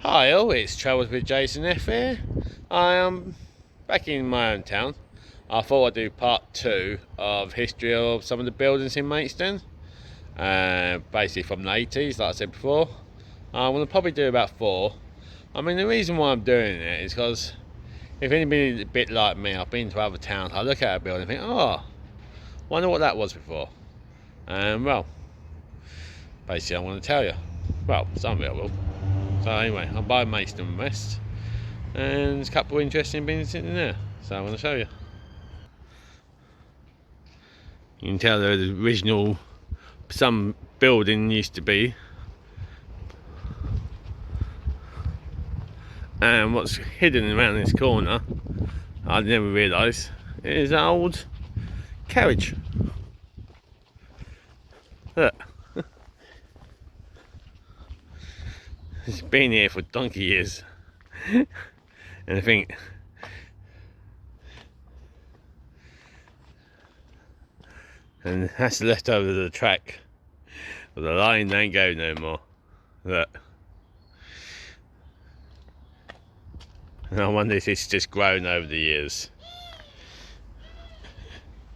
Hi all, it's Travels with Jason F here. I am back in my own town. I thought I'd do part 2 of history of some of the buildings in Maidstone. Basically from the 80s, like I said before. I'm going to probably do about 4. I mean, the reason why I'm doing it is because if anybody's a bit like me, I've been to other towns, I look at a building and think, oh, wonder what that was before. And well, basically I'm going to tell you. Well, some of it I will. So anyway, I'm by Maidstone West, and there's a couple of interesting buildings sitting there, so I'm going to show you. You can tell the original, some building used to be, and what's hidden around this corner, I never realised, is an old carriage. Look. It's been here for donkey years. And I think and that's left over the track, but the line don't go no more. Look. And I wonder if it's just grown over the years.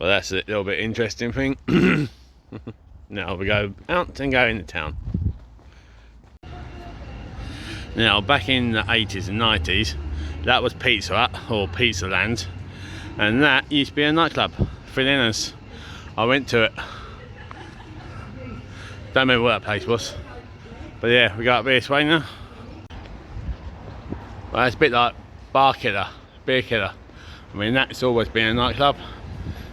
Well, that's a little bit interesting thing. Now we go out and go into town. Now, back in the 80s and 90s, that was Pizza Hut, or Pizza Land, and that used to be a nightclub for dinners. I went to it. Don't remember what that place was. But yeah, we go up this way now. Well, it's a bit like Bar Killer, Beer Killer. I mean, that's always been a nightclub.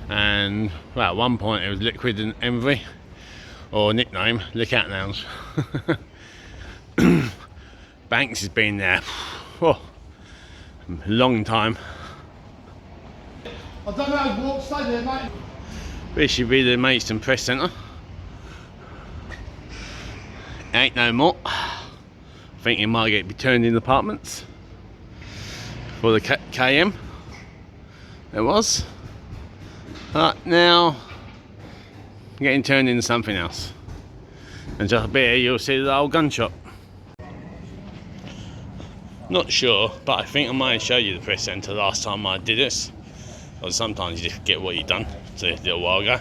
And, well, at one point it was Liquid and Envy, or nickname, Lick Out Lounge. Banks has been there for a long time. I don't know how to walk, stay there, mate. This should be the Maidstone Press Centre. Ain't no more. I think it might be turned into apartments for the KM. It was. But now getting turned into something else. And just a bit here you'll see the old gun shop. Not sure, but I think I might have showed you the press centre last time I did this. Because sometimes you just forget what you've done. So a little while ago.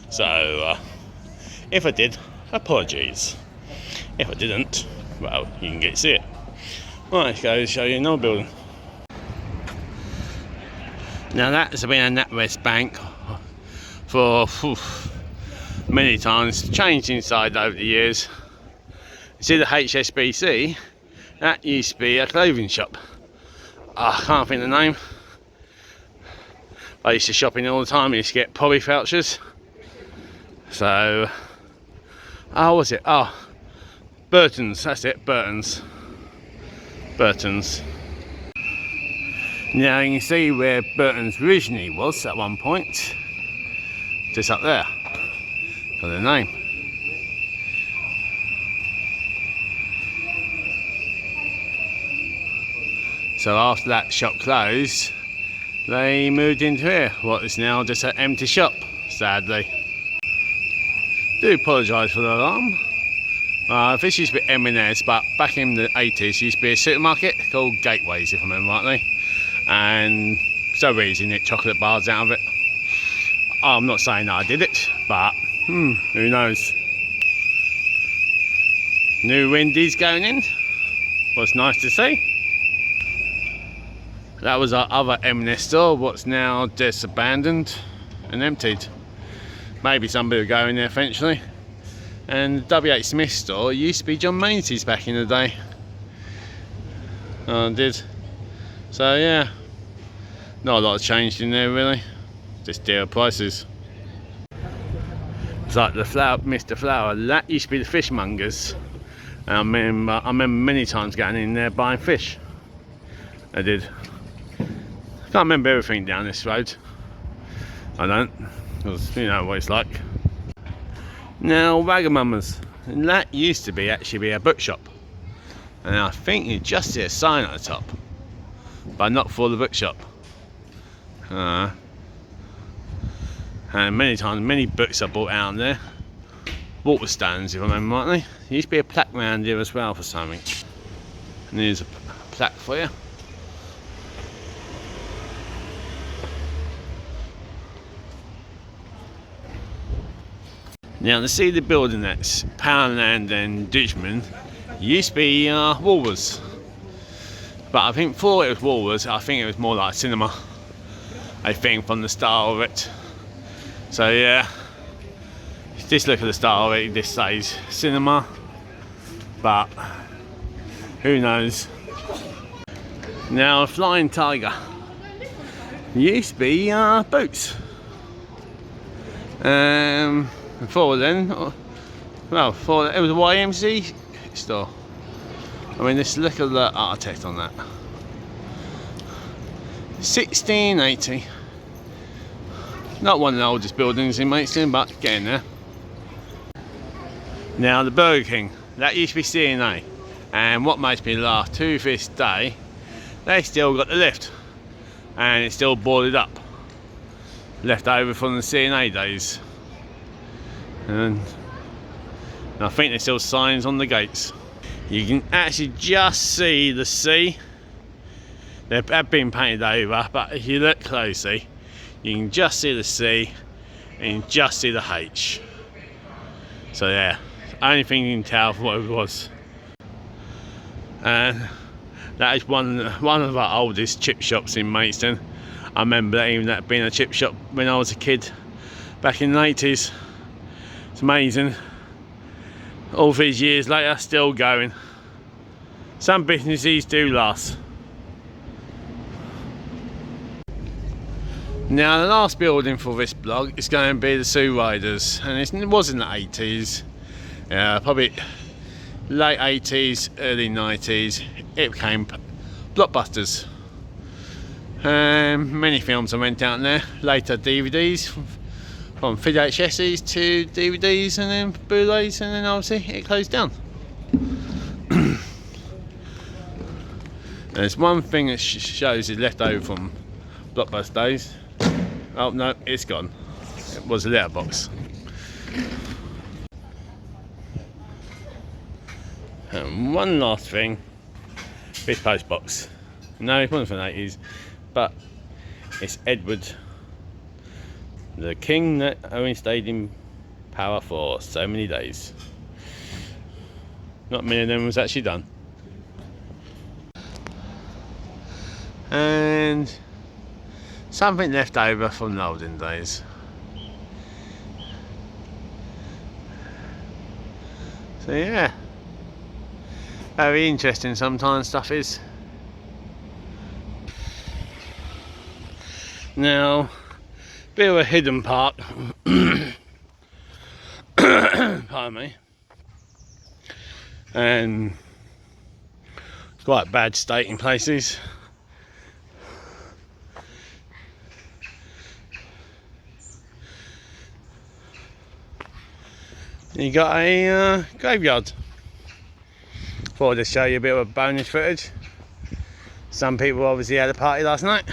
So if I did, apologies. If I didn't, well, you can get to see it. Right, let's go show you another building. Now that has been a NatWest bank for many times, changed inside over the years. You see the HSBC, that used to be a clothing shop. I can't think of the name. I used to shop in all the time, I used to get Polly vouchers. So, what was it? Oh, Burton's, that's it, Burton's. Now you can see where Burton's originally was at one point. Just up there. For the name. So after that shop closed, they moved into here, what is now just an empty shop, sadly. Do apologise for the alarm. This used to be M&S, but back in the 80s used to be a supermarket called Gateways, if I remember rightly. And so easy, knit chocolate bars out of it. I'm not saying that I did it, but who knows. New Wendy's going in, was nice to see. That was our other M&S store, what's now just abandoned and emptied. Maybe somebody will go in there eventually. And the W.H. Smith store used to be John Macy's back in the day. Did. So yeah, not a lot has changed in there really, just dear prices. It's like the flower, Mr. Flower, that used to be the fishmongers. And I remember many times going in there buying fish. I did. Can't remember everything down this road. I don't, because you know what it's like. Now Wagamama's, and that used to be actually be a bookshop. And I think you just see a sign at the top, but not for the bookshop. And many times, many books are bought out there. Waterstones, if I remember rightly. There used to be a plaque round here as well for something. And here's a plaque for you. Now to see the building that's Poundland and Ditchman used to be Woolworths. But I think before it was Woolworths, I think it was more like cinema. I think from the style of it. So yeah, just look at the style of it, this says cinema. But who knows. Now Flying Tiger used to be Boots. Before then, well, before it was a YMC store. I mean, just look at the architect on that. 1680. Not one of the oldest buildings in Maidstone, but getting there. Now the Burger King, that used to be C&A, and what makes me laugh to this day, they still got the lift, and it's still boarded up, left over from the C&A days. And I think there's still signs on the gates. You can actually just see the C. They have been painted over, but if you look closely, you can just see the C and you can just see the H. So yeah, only thing you can tell what it was. And that is one of our oldest chip shops in Maidstone. I remember that being a chip shop when I was a kid back in the 80s. It's amazing. All these years later, still going. Some businesses do last. Now the last building for this blog is going to be the Sue Riders, and it was in the 80s, probably late 80s, early 90s. It became Blockbusters. Many films I went out there. Later DVDs. From VHSs to DVDs and then Blu-rays, and then obviously it closed down. There's one thing that shows is left over from Blockbuster days. Oh no, it's gone. It was a letterbox. And one last thing, this post box. No, it wasn't from the 80s, but it's Edward, the king that only stayed in power for so many days. Not many of them was actually done. And something left over from the olden days. So yeah, very interesting sometimes stuff is. Now, bit of a hidden part, pardon me, and quite bad state in places. You got a graveyard. Thought I'd just show you a bit of bonus footage. Some people obviously had a party last night.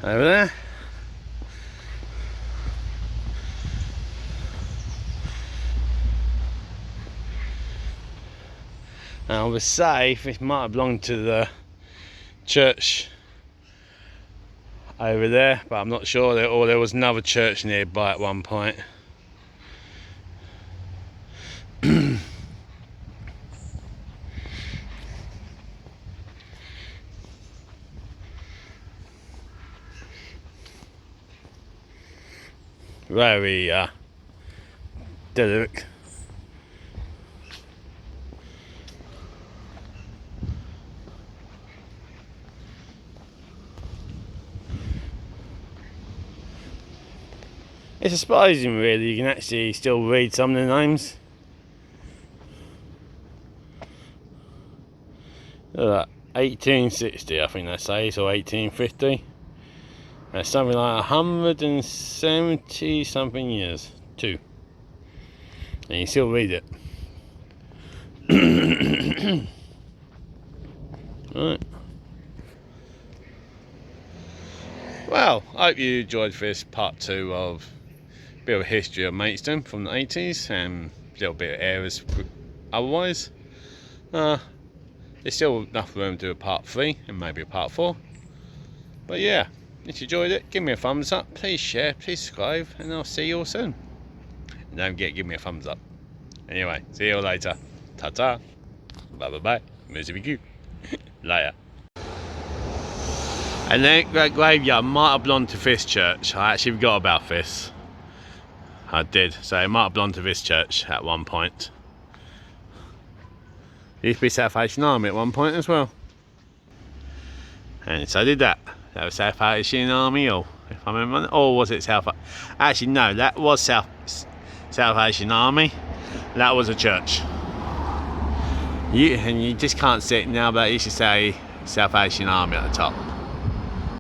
Over there. And I would say this might have belonged to the church over there, but I'm not sure. Or there was another church nearby at one point. Very idyllic. It's surprising really, you can actually still read some of the names. Look at that, 1860 I think they say, or 1850. That's something like 170 something years, too. And you still read it. Right. Well, I hope you enjoyed this part 2 of a bit of history of Maidstone from the 80s and a little bit of eras otherwise. There's still enough room to do a part 3 and maybe a part 4. But yeah, if you enjoyed it, give me a thumbs up, please share, please subscribe, and I'll see you all soon. And don't forget, give me a thumbs up. Anyway, see you all later. Ta-ta. Bye-bye-bye. Music later. And then that graveyard might have belonged to this church. I actually forgot about this. I did. So it might have belonged to this church at one point. It used to be South Asian Army at one point as well. And so did that. That was South Asian Army, or if I remember, or was it South? Actually, no, that was South Asian Army. That was a church. And you just can't see it now, but it used to say South Asian Army at the top.